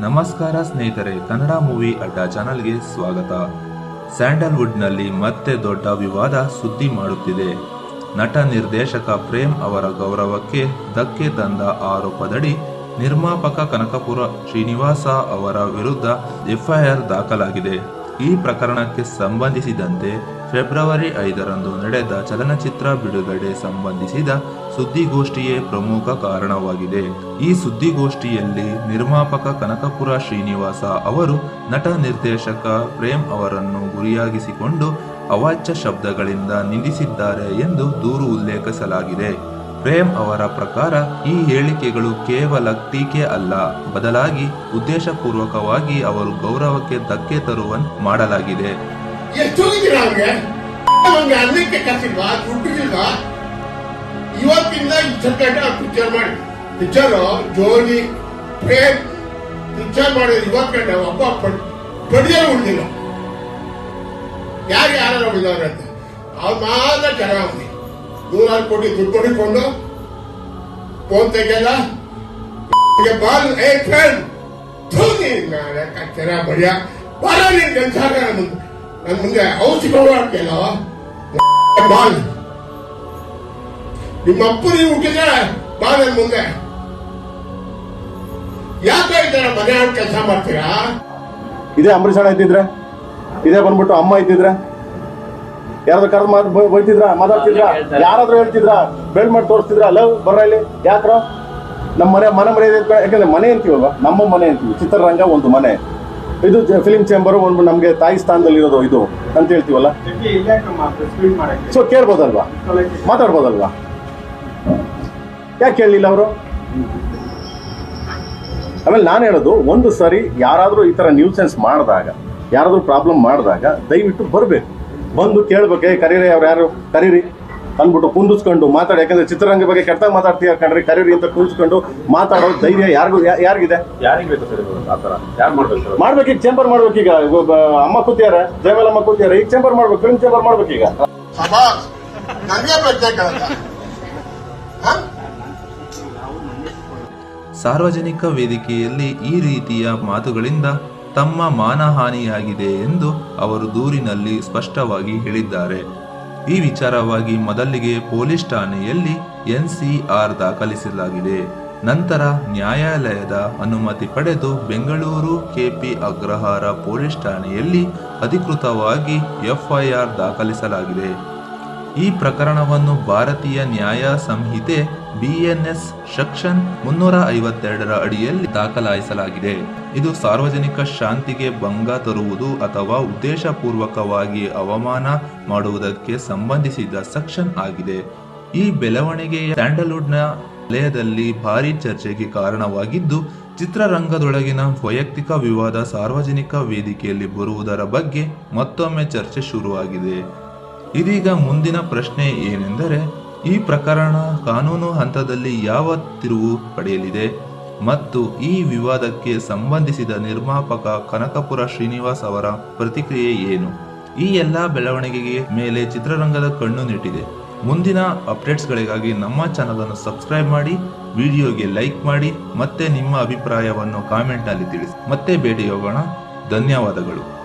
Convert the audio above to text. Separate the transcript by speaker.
Speaker 1: ನಮಸ್ಕಾರ ಸ್ನೇಹಿತರೆ, ಕನ್ನಡ ಮೂವಿ ಅಡ್ಡಾ ಚಾನಲ್ಗೆ ಸ್ವಾಗತ. ಸ್ಯಾಂಡಲ್ವುಡ್ನಲ್ಲಿ ಮತ್ತೆ ದೊಡ್ಡ ವಿವಾದ ಸುದ್ದಿ ಮಾಡುತ್ತಿದೆ. ನಟ ನಿರ್ದೇಶಕ ಪ್ರೇಮ್ ಅವರ ಗೌರವಕ್ಕೆ ಧಕ್ಕೆ ತಂದ ಆರೋಪದಡಿ ನಿರ್ಮಾಪಕ ಕನಕಪುರ ಶ್ರೀನಿವಾಸ ಅವರ ವಿರುದ್ಧ ಎಫ್ಐಆರ್ ದಾಖಲಾಗಿದೆ. ಈ ಪ್ರಕರಣಕ್ಕೆ ಸಂಬಂಧಿಸಿದಂತೆ ಫೆಬ್ರವರಿ 5ರಂದು ನಡೆದ ಚಲನಚಿತ್ರ ಬಿಡುಗಡೆ ಸಂಬಂಧಿಸಿದ ಸುದ್ದಿಗೋಷ್ಠಿಯೇ ಪ್ರಮುಖ ಕಾರಣವಾಗಿದೆ. ಈ ಸುದ್ದಿಗೋಷ್ಠಿಯಲ್ಲಿ ನಿರ್ಮಾಪಕ ಕನಕಪುರ ಶ್ರೀನಿವಾಸ ಅವರು ನಟ ನಿರ್ದೇಶಕ ಪ್ರೇಮ್ ಅವರನ್ನು ಗುರಿಯಾಗಿಸಿಕೊಂಡು ಅವಾಚ್ಯ ಶಬ್ದಗಳಿಂದ ನಿಂದಿಸಿದ್ದಾರೆ ಎಂದು ದೂರು ಉಲ್ಲೇಖಿಸಲಾಗಿದೆ. ಪ್ರೇಮ್ ಅವರ ಪ್ರಕಾರ ಈ ಹೇಳಿಕೆಗಳು ಕೇವಲ ಟೀಕೆ ಅಲ್ಲ, ಬದಲಾಗಿ ಉದ್ದೇಶಪೂರ್ವಕವಾಗಿ ಅವರ ಗೌರವಕ್ಕೆ ಧಕ್ಕೆ ತರುವಂತೆ ಮಾಡಲಾಗಿದೆ.
Speaker 2: ಇವತ್ತಿಂದ ಪಿಕ್ಚರ್ ಮಾಡಿ ಪಿಕ್ಚರ್ ಜೋಡಿ ಪ್ರೇಮ್ ಪಿಕ್ಚರ್ ಮಾಡಿದ್ರೆ ಇವತ್ತು ಒಬ್ಬ ಪಡಿಯೇ ಉಳಿದಿಲ್ಲ. ಯಾರು ಉಳಿದವ್ರೆ ಅಂತ ಅವ್ರು ಮಾತ್ರ ಚೆನ್ನಾಗಿ 100 ಕೋಟಿ ದುಡ್ಡು ಕೊಡಿಕೊಂಡು ಫೋನ್ ತೆಗೆಯಲ್ಲ ಬಾಲ್ ಚೆನ್ನಾಗಿ ಬಡಿಯ ಬಾಲ ನೀನ್ ಕನ್ಸಾಗ ನನ್ ಮುಂದೆ ಔಷಧಿ ಹೋಗ್ತಿಲ್ಲ ಬಾಲ್ ನಿಮ್ಮ ಅಪ್ಪು ನೀವು ಹುಟ್ಟಿದ್ರೆ ಬಾ ನನ್ ಮುಂದೆ ಯಾಕೆ ಈ ತರ ಮನೆ ಆಡ್ ಕೆಲಸ ಮಾಡ್ತೀರಾ?
Speaker 3: ಇದೇ ಅಂಬರೀಷ್ ಅಣ್ಣ ಇದ್ದಿದ್ರೆ, ಇದೇ ಬಂದ್ಬಿಟ್ಟು ಅಮ್ಮ ಇದ್ದಿದ್ರೆ ಯಾರಾದ್ರೂ ಕರೆದು ಬೈತಿದ್ರ, ಮಾತಾಡ್ತಿದ್ರ, ಯಾರಾದ್ರೂ ಹೇಳ್ತಿದ್ರ, ಬೆಳ್ ಮಾಡಿ ತೋರಿಸ್ತಿದ್ರ, ಲವ್ ಬರ್ರ ಇಲ್ಲಿ ಯಾಕ್ರ ನಮ್ಮ ಮನೆ ಯಾಕಂದ್ರೆ ಮನೆ ಅಂತೀವಲ್ವಾ, ನಮ್ಮ ಮನೆ ಅಂತೀವಿ. ಚಿತ್ರರಂಗ ಒಂದು ಮನೆ, ಇದು ಫಿಲಿಂ ಚೇಂಬರ್ ಒಂದು ನಮ್ಗೆ ತಾಯಿ ಸ್ಥಾನದಲ್ಲಿ ಇರೋದು ಇದು ಅಂತ ಹೇಳ್ತೀವಲ್ಲ. ಸೊ ಕೇಳ್ಬೋದಲ್ವಾ, ಮಾತಾಡ್ಬೋದಲ್ವಾ, ಯಾಕೆ ಕೇಳಲಿಲ್ಲ ಅವರು? ಆಮೇಲೆ ನಾನು ಹೇಳೋದು, ಒಂದು ಸರಿ ಯಾರಾದ್ರೂ ಈ ತರ ನ್ಯೂಸೆನ್ಸ್ ಮಾಡಿದಾಗ, ಯಾರಾದ್ರೂ ಪ್ರಾಬ್ಲಮ್ ಮಾಡಿದಾಗ ದಯವಿಟ್ಟು ಬರ್ಬೇಕು, ಬಂದು ಕೇಳ್ಬೇಕೆ, ಕರೀರಿ, ಅವ್ರು ಯಾರು ಕರೀರಿ ಅಂದ್ಬಿಟ್ಟು ಕುಂದಿಸ್ಕೊಂಡು ಮಾತಾಡಿ. ಯಾಕಂದ್ರೆ ಚಿತ್ರರಂಗ ಬಗ್ಗೆ ಕೆಟ್ಟಾಗ ಮಾತಾಡ್ತೀಯ ಕಣ್ರಿ, ಕರೀರಿ ಅಂತ ಕುಂದಿಸ್ಕೊಂಡು ಮಾತಾಡೋ ಧೈರ್ಯ ಯಾರಿಗಿದೆ? ಮಾಡ್ಬೇಕು. ಈಗ ಚೇಂಬರ್ ಮಾಡ್ಬೇಕೀಗ. ಅಮ್ಮ ಕೂತಿಯಾರ, ಜಯಮಾಲಮ್ಮ ಕೂತಿಯಾರ, ಈಗ ಚೇಂಬರ್ ಮಾಡ್ಬೇಕು, ಫಿಲ್ಮ್ ಚೇಂಬರ್ ಮಾಡ್ಬೇಕೀಗ.
Speaker 1: ಸಾರ್ವಜನಿಕ ವೇದಿಕೆಯಲ್ಲಿ ಈ ರೀತಿಯ ಮಾತುಗಳಿಂದ ತಮ್ಮ ಮಾನಹಾನಿಯಾಗಿದೆ ಎಂದು ಅವರು ದೂರಿನಲ್ಲಿ ಸ್ಪಷ್ಟವಾಗಿ ಹೇಳಿದ್ದಾರೆ. ಈ ವಿಚಾರವಾಗಿ ಮೊದಲಿಗೆ ಪೊಲೀಸ್ ಠಾಣೆಯಲ್ಲಿ ಎನ್ಸಿಆರ್ ದಾಖಲಿಸಲಾಗಿದೆ. ನಂತರ ನ್ಯಾಯಾಲಯದ ಅನುಮತಿ ಪಡೆದು ಬೆಂಗಳೂರು ಕೆಪಿ ಅಗ್ರಹಾರ ಪೊಲೀಸ್ ಠಾಣೆಯಲ್ಲಿ ಅಧಿಕೃತವಾಗಿ ಎಫ್ಐಆರ್ ದಾಖಲಿಸಲಾಗಿದೆ. ಈ ಪ್ರಕರಣವನ್ನು ಭಾರತೀಯ ನ್ಯಾಯ ಸಂಹಿತೆ BNS ಸೆಕ್ಷನ್ 352 ಅಡಿಯಲ್ಲಿ ದಾಖಲಿಸಲಾಗಿದೆ. ಇದು ಸಾರ್ವಜನಿಕ ಶಾಂತಿಗೆ ಭಂಗ ತರುವುದು ಅಥವಾ ಉದ್ದೇಶಪೂರ್ವಕವಾಗಿ ಅವಮಾನ ಮಾಡುವುದಕ್ಕೆ ಸಂಬಂಧಿಸಿದ ಸೆಕ್ಷನ್ ಆಗಿದೆ. ಈ ಬೆಳವಣಿಗೆಯ ಸ್ಯಾಂಡಲ್ವುಡ್ನ ವಲಯದಲ್ಲಿ ಭಾರೀ ಚರ್ಚೆಗೆ ಕಾರಣವಾಗಿದ್ದು, ಚಿತ್ರರಂಗದೊಳಗಿನ ವೈಯಕ್ತಿಕ ವಿವಾದ ಸಾರ್ವಜನಿಕ ವೇದಿಕೆಯಲ್ಲಿ ಬರುವುದರ ಬಗ್ಗೆ ಮತ್ತೊಮ್ಮೆ ಚರ್ಚೆ ಶುರುವಾಗಿದೆ. ಇದೀಗ ಮುಂದಿನ ಪ್ರಶ್ನೆ ಏನೆಂದರೆ, ಈ ಪ್ರಕರಣ ಕಾನೂನು ಹಂತದಲ್ಲಿ ಯಾವ ತಿರುವು ಪಡೆಯಲಿದೆ ಮತ್ತು ಈ ವಿವಾದಕ್ಕೆ ಸಂಬಂಧಿಸಿದ ನಿರ್ಮಾಪಕ ಕನಕಪುರ ಶ್ರೀನಿವಾಸ್ ಅವರ ಪ್ರತಿಕ್ರಿಯೆ ಏನು? ಈ ಎಲ್ಲ ಬೆಳವಣಿಗೆಗೆ ಮೇಲೆ ಚಿತ್ರರಂಗದ ಕಣ್ಣು ನೆಟ್ಟಿದೆ. ಮುಂದಿನ ಅಪ್ಡೇಟ್ಸ್ಗಳಿಗಾಗಿ ನಮ್ಮ ಚಾನಲ್ ಅನ್ನು ಸಬ್ಸ್ಕ್ರೈಬ್ ಮಾಡಿ, ವಿಡಿಯೋಗೆ ಲೈಕ್ ಮಾಡಿ, ಮತ್ತೆ ನಿಮ್ಮ ಅಭಿಪ್ರಾಯವನ್ನು ಕಾಮೆಂಟ್ನಲ್ಲಿ ತಿಳಿಸಿ. ಮತ್ತೆ ಭೇಟಿಯಾಗೋಣ. ಧನ್ಯವಾದಗಳು.